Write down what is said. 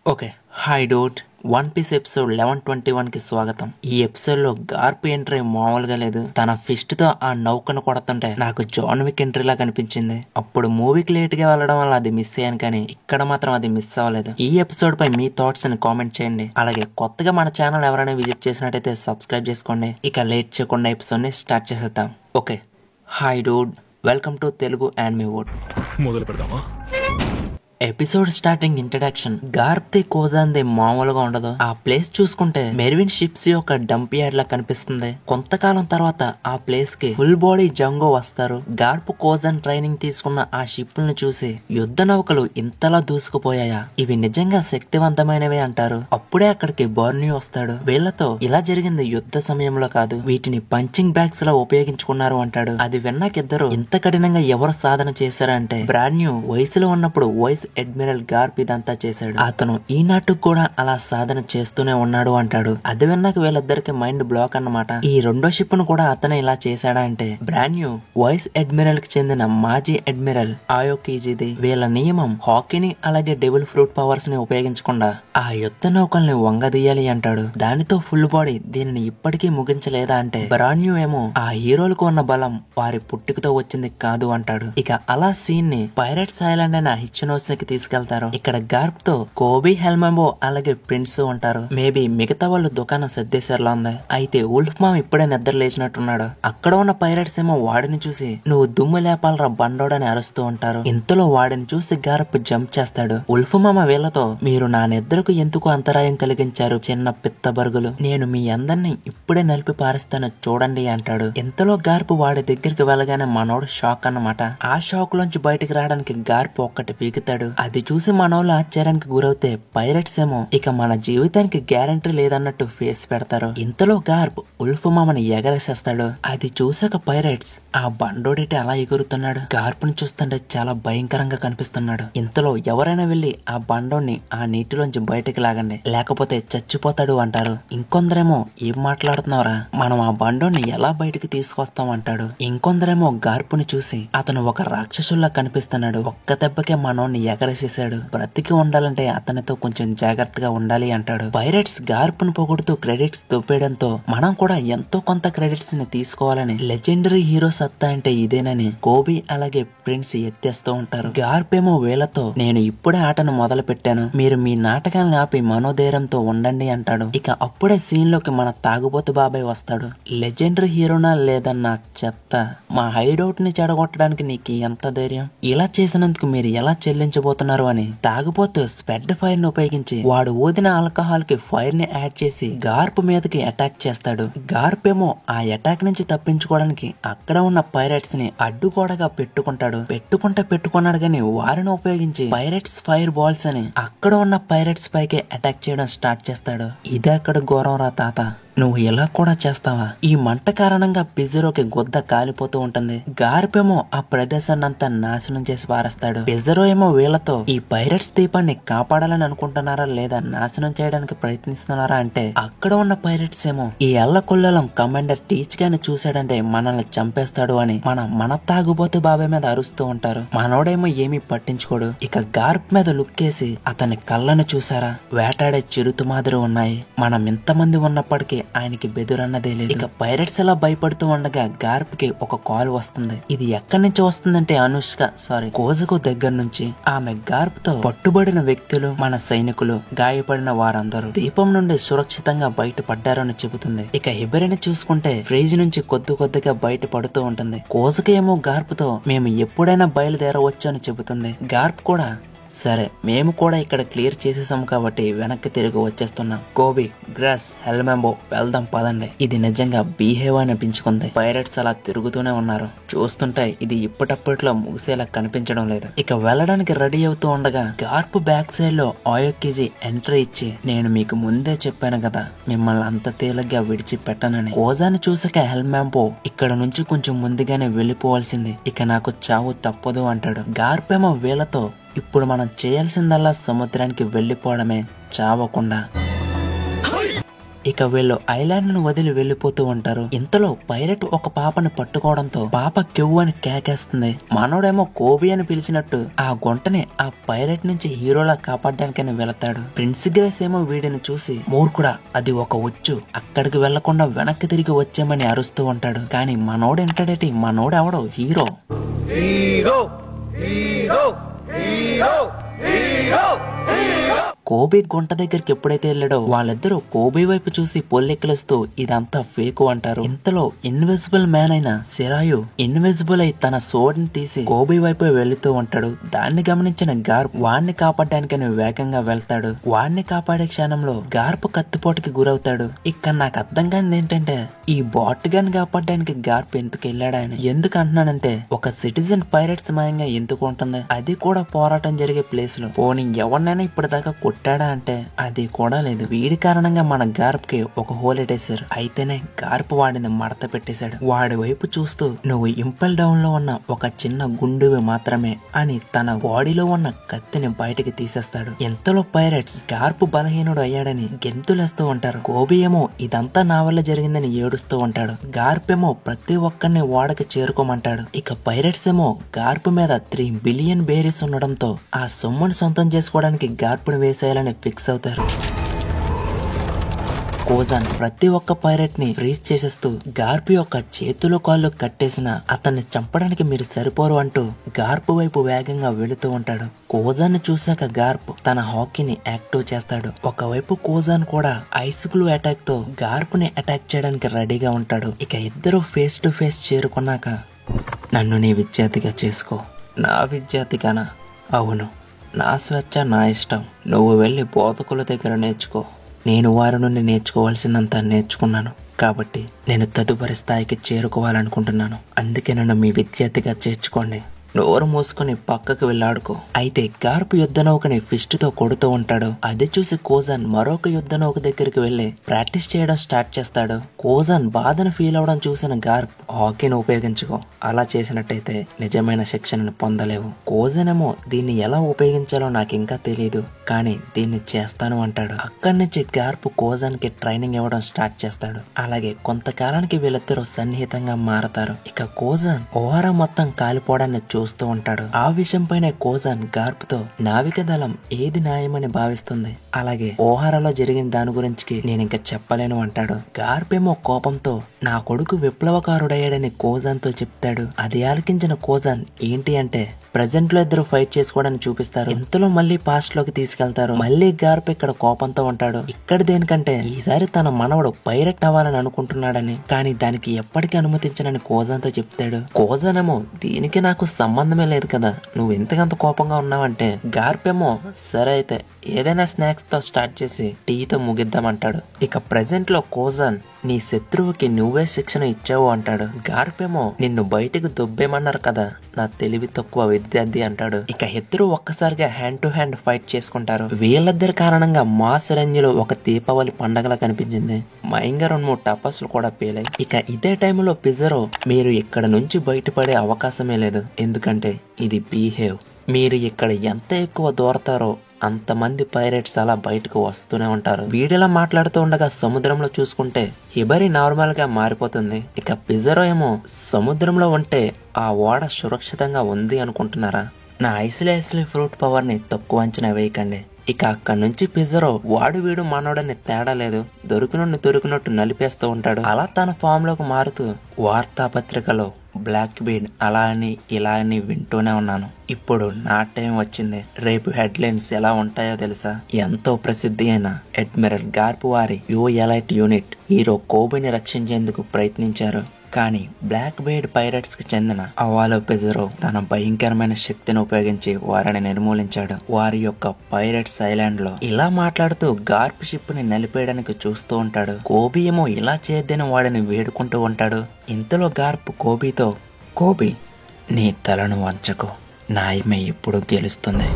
Okay hi డూట్ one piece episode 1121కి స్వాగతం. ఈ episode లో గార్ప్ ఎంట్రీ మామూలుగా లేదు. తన ఫిస్ట్ తో ఆ నౌకను కొడుతుంటే నాకు జాన్ విక్ ఎంట్రీలా కనిపించింది. అప్పుడు మూవీకి లేట్ గా వెళ్ళడం వల్ల అది మిస్ అయ్యాను, కానీ ఇక్కడ మాత్రం అది మిస్ అవ్వలేదు. ఈ ఎపిసోడ్ పై మీ థాట్స్ ని కామెంట్ చేయండి. అలాగే కొత్తగా మన ఛానల్ ఎవరైనా విజిట్ చేసినట్టయితే సబ్స్క్రైబ్ చేసుకోండి. ఇక లేట్ చేయకుండా ఎపిసోడ్ ని స్టార్ట్ చేసేద్దాం. Okay hi dude, welcome to Telugu anime world. మొదలు పెడదామా? Episode starting introduction Garp the కోజాన్ ది మామూలుగా ఉండదు. ఆ ప్లేస్ చూసుకుంటే మెర్విన్ షిప్స్ యొక్క డంప్ యార్డ్ లా కనిపిస్తుంది. కొంతకాలం తర్వాత ఆ ప్లేస్ కి ఫుల్ బాడీ జంగో వస్తారు. గార్ప్ కోజాన్ ట్రైనింగ్ తీసుకున్న ఆ షిప్ లను చూసి యుద్ధ నౌకలు ఇంతలా దూసుకుపోయాయా, ఇవి నిజంగా శక్తివంతమైనవే అంటారు. అప్పుడే అక్కడికి బోర్నియో వస్తాడు. వీళ్లతో ఇలా జరిగింది యుద్ధ సమయంలో కాదు, వీటిని పంచింగ్ బ్యాగ్స్ లో ఉపయోగించుకున్నారు అంటాడు. అది విన్నాకిద్దరు ఇంత కఠినంగా ఎవరు సాధన చేశారంటే బ్రాన్యూ వయసులో ఉన్నప్పుడు వైస్ అడ్మిరల్ గార్ప్ ఇదంతా చేశాడు. అతను ఈనాటికి కూడా అలా సాధన చేస్తూనే ఉన్నాడు అంటాడు. అది విన్నాక వీళ్ళిద్దరికి మైండ్ బ్లాక్ అన్నమాట. ఈ రెండో షిప్ ను కూడా అతనే ఇలా చేశాడా అంటే బ్రాన్యూ వైస్ అడ్మిరల్ కి చెందిన మాజీ అడ్మిరల్ ఆయోకీజీది. వీళ్ళ నియమం హాకీని అలాగే డెవిల్ ఫ్రూట్ పవర్స్ ని ఉపయోగించకుండా ఆ యుద్ధ నౌకల్ని వంగదీయాలి అంటాడు. దానితో ఫుల్ బాడీ దీనిని ఇప్పటికీ ముగించలేదా అంటే బ్రాన్యూ ఏమో ఆ హీరోలకు ఉన్న బలం వారి పుట్టుకతో వచ్చింది కాదు అంటాడు. ఇక అలా సీన్ ని పైరట్స్ ఐలాండ్ అయిన హిచ్నోస్ కి తీసుకెళ్తారు. ఇక్కడ గార్ప్ తో కోబీ, హెల్మెంబో అలాగే ప్రిన్స్ ఉంటారు. మేబీ మిగతా వాళ్ళు దుకాణం సర్దేశారులా ఉంది. అయితే ఉల్ఫ్ మామ్ ఇప్పుడే నిద్ర లేచినట్టున్నాడు. అక్కడ ఉన్న పైరట్స్ ఏమో వాడిని చూసి నువ్వు దుమ్ము లేపాలరా బండోడని అరుస్తూ ఉంటారు. ఇంతలో వాడిని చూసి గార్ప్ జంప్ చేస్తాడు. ఉల్ఫ్ మామ వీళ్లతో మీరు నా నిద్రకు ఎందుకు అంతరాయం కలిగించారు చిన్న పిత్తబరుగులు, నేను మీ అందరినీ ఇప్పుడే నలిపి పారేస్తాను చూడండి అంటాడు. ఇంతలో గార్ప్ వాడి దగ్గరికి వెళ్ళగానే మనోడు షాక్ అన్నమాట. ఆ షాక్ లోంచి బయటికి రావడానికి గార్ప్ ఒక్కటి పీకుతాడు. అది చూసి మనోళ్ళు ఆశ్చర్యానికి గురవుతే పైరట్స్ ఏమో ఇక మన జీవితానికి గ్యారంటీ లేదన్నట్టు ఫేస్ పెడతారు. ఇంతలో గార్ప్ ఉల్ఫ్ మామని ఎగరేసేస్తాడు. అది చూసాక పైరట్స్ ఆ బండోడిటి అలా ఎగురుతున్నాడు. గార్ప్ ని చూస్తుంటే చాలా భయంకరంగా కనిపిస్తున్నాడు. ఇంతలో ఎవరైనా వెళ్లి ఆ బండోడిని ఆ నీటిలోంచి బయటకి లాగండి లేకపోతే చచ్చిపోతాడు అంటారు. ఇంకొందరేమో ఏం మాట్లాడుతున్నారా, మనం ఆ బండోడిని ఎలా బయటికి తీసుకొస్తాం అంటాడు. ఇంకొందరేమో గార్ప్ ని చూసి అతను ఒక రాక్షసుల్లా కనిపిస్తున్నాడు, ఒక్క దెబ్బకే మనోడిని ఎగరేసేసాడు, బ్రతికి ఉండాలంటే అతనితో కొంచెం జాగ్రత్తగా ఉండాలి అంటాడు. పైరట్స్ గార్ప్ ను పొగుడుతూ క్రెడిట్స్ దొబ్బేయడంతో మనం కూడా ఎంతో కొంత క్రెడిట్స్ ని తీసుకోవాలని, లెజెండరీ హీరో సత్తా అంటే ఇదేనని కోబీ అలాగే ప్రిన్స్ ఎత్తేస్తూ ఉంటారు. గార్ప్ ఏమో వీళ్లతో నేను ఇప్పుడే ఆటను మొదలు పెట్టాను, మీరు మీ నాటకాలను ఆపి మనోధైర్యంతో ఉండండి అంటాడు. ఇక అప్పుడే సీన్ లోకి మన తాగుబోతు బాబాయ్ వస్తాడు. లెజెండరీ హీరోనా లేదన్న చెత్త, మా హైడౌట్ ని చెడగొట్టడానికి నీకు ఎంత ధైర్యం, ఇలా చేసినందుకు మీరు ఎలా చెల్లించబోతున్నారు అని తాగుబోతు స్పెడ్ ఫైర్ ని ఉపయోగించి వాడు ఊదిన ఆల్కహాల్ కి ఫైర్ ని యాడ్ చేసి గార్ప్ మీదకి అటాక్ చేస్తాడు. గార్ప్ ఏమో ఆ అటాక్ నుంచి తప్పించుకోవడానికి అక్కడ ఉన్న పైరట్స్ ని అడ్డుగోడగా పెట్టుకున్నాడు గాని వారిని ఉపయోగించి పైరట్స్ ఫైర్ బాల్స్ అని అక్కడ ఉన్న పైరట్స్ పైకి అటాక్ చేయడం స్టార్ట్ చేస్తాడు. ఇదే అక్కడ ఘోరం రా తాత, నువ్వు ఇలా కూడా చేస్తావా? ఈ మంట కారణంగా పిజరోకి గుద్ద కాలిపోతూ ఉంటుంది. గార్ప్ ఏమో ఆ ప్రదేశాన్ని అంతా నాశనం చేసి పారేస్తాడు. పిజరో ఏమో వీళ్లతో ఈ పైరట్స్ దీపాన్ని కాపాడాలని అనుకుంటున్నారా లేదా నాశనం చేయడానికి ప్రయత్నిస్తున్నారా అంటే అక్కడ ఉన్న పైరట్స్ ఏమో ఈ ఎల్లకొల్లం కమాండర్ టీచ్ గాని చూశాడంటే మనల్ని చంపేస్తాడు అని మన తాగుబోతు బాబాయ్ మీద అరుస్తూ ఉంటారు. మనోడేమో ఏమీ పట్టించుకోడు. ఇక గార్ప్ మీద లుక్కేసి అతని కళ్ళను చూసారా, వేటాడే చిరుత మాదిరి ఉన్నాయి. మనం ఇంతమంది ఉన్నప్పటికీ ఆయనకి బెదురన్నదే లేదు. ఇక పైరట్స్ ఎలా భయపడుతూ ఉండగా గార్ప్ కి ఒక కాల్ వస్తుంది. ఇది ఎక్కడి నుంచి వస్తుందంటే కోజకు దగ్గర నుంచి. ఆమె గార్ప్ తో పట్టుబడిన వ్యక్తులు, మన సైనికులు, గాయపడిన వారందరూ దీపం నుండి సురక్షితంగా బయటపడ్డారని చెబుతుంది. ఇక హిబెరిని చూసుకుంటే ఫ్రిజ్ నుంచి కొద్దిగా బయట పడుతూ ఉంటుంది. కోజకు ఏమో గార్ప్ తో మేము ఎప్పుడైనా బయలుదేరవచ్చు అని చెబుతుంది. గార్ప్ కూడా సరే మేము కూడా ఇక్కడ క్లియర్ చేసేసాం కాబట్టి వెనక్కి తిరిగి వచ్చేస్తున్నాం. కోబీ, గ్రాస్, హెల్మెంబో వెళ్దాం పదండి. ఇది నిజంగా బిహేవ్ అనిపించుకుంది. పైరట్స్ అలా తిరుగుతూనే ఉన్నారు. చూస్తుంటే ఇది ఇప్పటప్పట్లో ముగిసేలా కనిపించడం లేదు. ఇక వెళ్ళడానికి రెడీ అవుతూ ఉండగా గార్ప్ బ్యాక్ సైడ్ లో ఆయోకీజీ ఎంట్రీ ఇచ్చి నేను మీకు ముందే చెప్పాను కదా మిమ్మల్ని అంత తేలిగ్గా విడిచిపెట్టనని. కోజాని చూసాక హెల్మెంబో ఇక్కడ నుంచి కొంచెం ముందుగానే వెళ్ళిపోవాల్సింది, ఇక నాకు చావు తప్పదు అంటాడు. గార్ప్ ఏమో వీళ్లతో ఇప్పుడు మనం చేయాల్సిందల్లా సముద్రానికి వెళ్లిపోవడమే, చావకుండా. ఇక వీళ్ళు ఐలాండ్ ను వదిలి వెళ్లిపోతూ ఉంటారు. ఇంతలో పైలట్ ఒక పాపని పట్టుకోవడంతో పాప కెవ్వు అని కేకేస్తుంది. మనోడేమో కోబీ అని పిలిచినట్టు ఆ గుంటని ఆ పైలట్ నుంచి హీరోలా కాపాడడానికని వెళతాడు. ప్రిన్స్ గ్రేస్ ఏమో వీడిని చూసి మూర్ఖుడా అది ఒక ఉచ్చు, అక్కడికి వెళ్లకుండా వెనక్కి తిరిగి వచ్చామని అరుస్తూ ఉంటాడు. కానీ మనోడు ఎంటాడేటి, మనోడు ఎవడో హీరో. కోబీ గుంట దగ్గరికి ఎప్పుడైతే వెళ్ళాడో వాళ్ళిద్దరూ కోబీ వైపు చూసి పొల్లెక్కిలిస్తూ ఇదంతా ఫేకు అంటారు. ఇంతలో ఇన్విజిబుల్ మ్యాన్ అయిన సిరాయు ఇన్విజిబుల్ అయి తన సోడ్ ని తీసి కోబీ వైపు వెళుతూ ఉంటాడు. దాన్ని గమనించిన గార్ప్ వాణ్ణి కాపాడడానికని వేగంగా వెళ్తాడు. వాణ్ణి కాపాడే క్షణంలో గార్ప్ కత్తిపోటుకి గురవుతాడు. ఇక్కడ నాకు అర్థం కానిది ఏంటంటే ఈ బాట్ గన్ కాపాడడానికి గార్ప్ ఎందుకు వెళ్ళాడా అని. ఎందుకు అంటున్నానంటే ఒక సిటిజన్ పైరట్స్ మాయంగా ఎందుకు ఉంటుంది, అది కూడా పోరాటం జరిగే ప్లేస్ లో. పోనీ ఎవరినైనా ఇప్పటిదాకా కొట్టాడా అంటే అది కూడా లేదు. వీడి కారణంగా మన గార్ప్ కి ఒక హోల్ ఎట్టేశారు. అయితేనే గార్ప్ వాడిని మడత పెట్టేశాడు. వాడి వైపు చూస్తూ నువ్వు ఇంపెల్ డౌన్ లో ఉన్న ఒక చిన్న గుండువి మాత్రమే అని తన బాడీలో ఉన్న కత్తిని బయటికి తీసేస్తాడు. ఎంతలో పైరట్స్ గార్ప్ బలహీనుడు అయ్యాడని గెంతులేస్తూ ఉంటారు. కోబీ ఏమో ఇదంతా నా వల్ల జరిగిందని ఏడుస్తూ ఉంటాడు. గార్ప్ ఏమో ప్రతి ఒక్కరిని వాడకి చేరుకోమంటాడు. ఇక పైరట్స్ ఏమో గార్ప్ మీద 3 బిలియన్ బేరీస్ ఉండడంతో ఆ సొమ్ముని సొంతం చేసుకోవడానికి గార్పును వేసేయాలని ఫిక్స్ అవుతారు. కోజాన్ ప్రతి ఒక్క పైరట్ ని ఫ్రీజ్ చేసేస్తూ గార్ప్ యొక్క చేతులు కాళ్ళు కట్టేసిన అతన్ని చంపడానికి మీరు సరిపోరు అంటూ గార్ప్ వైపు వేగంగా వెళుతూ ఉంటాడు. కోజాన్ చూశాక గార్ప్ తన హాకీని యాక్టివ్ చేస్తాడు. ఒకవైపు కోజాన్ కూడా ఐస్ గ్లూ అటాక్ తో గార్ప్ ని అటాక్ చేయడానికి రెడీగా ఉంటాడు. ఇక ఇద్దరు ఫేస్ టు ఫేస్ చేరుకున్నాక నన్ను నీ విద్యార్థిగా చేసుకో. నా విద్యార్థిగానా? అవును, నా స్వేచ్ఛ నా ఇష్టం. నువ్వు వెళ్ళి బోధకుల దగ్గర నేర్చుకో. నేను వారి నుండి నేర్చుకోవాల్సిందంతా నేర్చుకున్నాను కాబట్టి నేను తదుపరి స్థాయికి చేరుకోవాలనుకుంటున్నాను. అందుకే నన్ను మీ విద్యార్థిగా చేర్చుకోండి. నోరు మూసుకుని పక్కకు వెళ్ళాడుకో. అయితే గార్ప్ యుద్ధ నౌకని ఫిస్ట్ తో కొడుతూ ఉంటాడు. అది చూసి కోజాన్ మరొక యుద్ధ నౌక దగ్గరికి వెళ్లి ప్రాక్టీస్ చేయడం స్టార్ట్ చేస్తాడు. కోజాన్ బాధను ఫీల్ అవడం చూసిన గార్ప్ హాకీని ఉపయోగించుకో, అలా చేసినట్టయితే నిజమైన శిక్షణను పొందలేవు. కోజాన్ ఏమో దీన్ని ఎలా ఉపయోగించాలో నాకు ఇంకా తెలియదు, కానీ దీన్ని చేస్తాను అంటాడు. అక్కడి నుంచి గార్ప్ కోజాన్ కి ట్రైనింగ్ ఇవ్వడం స్టార్ట్ చేస్తాడు. అలాగే కొంతకాలానికి వీళ్ళిద్దరూ సన్నిహితంగా మారతారు. ఇక కోజాన్ ఓహారా మొత్తం కాలిపోవడాన్ని చూస్తూ ఉంటాడు. ఆ విషయంపైనే కోజాన్ గార్ప్ తో నావిక దళం ఏది న్యాయమని భావిస్తుంది, అలాగే ఓహారాలో జరిగిన దాని గురించి నేను ఇంకా చెప్పలేను అంటాడు. గార్ప్ ఏమో కోపంతో నా కొడుకు విప్లవకారుడయ్యాడని కోజాన్ తో చెప్తాడు. అది ఆలకించిన కోజాన్ ఏంటి అంటే ప్రెజెంట్ లో ఇద్దరు ఫైట్ చేసుకోవడానికి చూపిస్తారు. ఇంతలో మళ్ళీ పాస్ట్ లోకి తీసుకెళ్తారు. మళ్ళీ గార్ప్ ఇక్కడ కోపంతో ఉంటాడు. ఇక్కడ దేనికంటే ఈసారి తన మనవడు పైరట్ అవ్వాలని అనుకుంటున్నాడని, కానీ దానికి ఎప్పటికీ అనుమతించనని కోజాన్ తో చెప్తాడు. కోజాన్ ఏమో దీనికి నాకు సంబంధమే లేదు కదా, నువ్వు ఎంతకంత కోపంగా ఉన్నావంటే గార్ప్ ఏమో సరే అయితే ఏదైనా స్నాక్స్ తో స్టార్ట్ చేసి టీతో ముగిద్దామంటాడు. ఇక ప్రెజెంట్ లో కోజాన్ నీ శత్రువుకి నువ్వే శిక్షణ ఇచ్చావు అంటాడు. గార్ప్ ఏమో నిన్ను బయటికి దొబ్బేమన్నారు కదా, నా తెలివి తక్కువ విద్యార్థి అంటాడు. ఇక ఇద్దరు ఒక్కసారిగా హ్యాండ్ టు హ్యాండ్ ఫైట్ చేసుకుంటారు. వీళ్ళిద్దరి కారణంగా మాస్ రేంజ్ లో ఒక దీపావళి పండగలా కనిపించింది. మైంగా 2-3 టపాసులు కూడా పేలాయి. ఇక ఇదే టైంలో పిజరో మీరు ఇక్కడ నుంచి బయటపడే అవకాశమే లేదు, ఎందుకంటే ఇది బీహేవ్. మీరు ఇక్కడ ఎంత ఎక్కువ దూరతారో అంతమంది పైరేట్స్ అలా బయటకు వస్తూనే ఉంటారు. వీడిలా మాట్లాడుతూ ఉండగా సముద్రంలో చూసుకుంటే హిబరి నార్మల్ గా మారిపోతుంది. ఇక పిజరో ఏమో సముద్రంలో ఉంటే ఆ ఓడ సురక్షితంగా ఉంది అనుకుంటున్నారా? నా ఐస్లీ ఫ్రూట్ పవర్ ని తక్కువ అంచనా వేయకండి. ఇక అక్కడి నుంచి పిజరో వాడు వీడు మనోడని తేడా లేదు, దొరికినట్టు నలిపేస్తూ ఉంటాడు. అలా తన ఫామ్ లోకి మారుతూ వార్తాపత్రికలో బ్లాక్ బీడ్ అలా అని ఇలా అని వింటూనే ఉన్నాను. ఇప్పుడు నా టైం వచ్చింది. రేపు హెడ్లైన్స్ ఎలా ఉంటాయో తెలుసా? ఎంతో ప్రసిద్ధి అయిన అడ్మిరల్ గార్ప్ వారి ఎలైట్ యూనిట్ హీరో కోబీని రక్షించేందుకు ప్రయత్నించారు. కానీ బ్లాక్ బీడ్ పైరట్స్ కి చెందిన అవాలో పిజరో తన భయంకరమైన శక్తిని ఉపయోగించి వారిని నిర్మూలించాడు. వారి యొక్క పైరట్స్ ఐలాండ్ లో ఇలా మాట్లాడుతూ గార్ప్ షిప్ ని నలిపేయడానికి చూస్తూ ఉంటాడు. కోబీ ఏమో ఇలా చేయద్దని వాడిని వేడుకుంటూ ఉంటాడు. ఇంతలో గార్ప్ కోబీతో, కోబీ నీ తలను వంచకు, న్యాయమే ఎప్పుడు గెలుస్తుంది.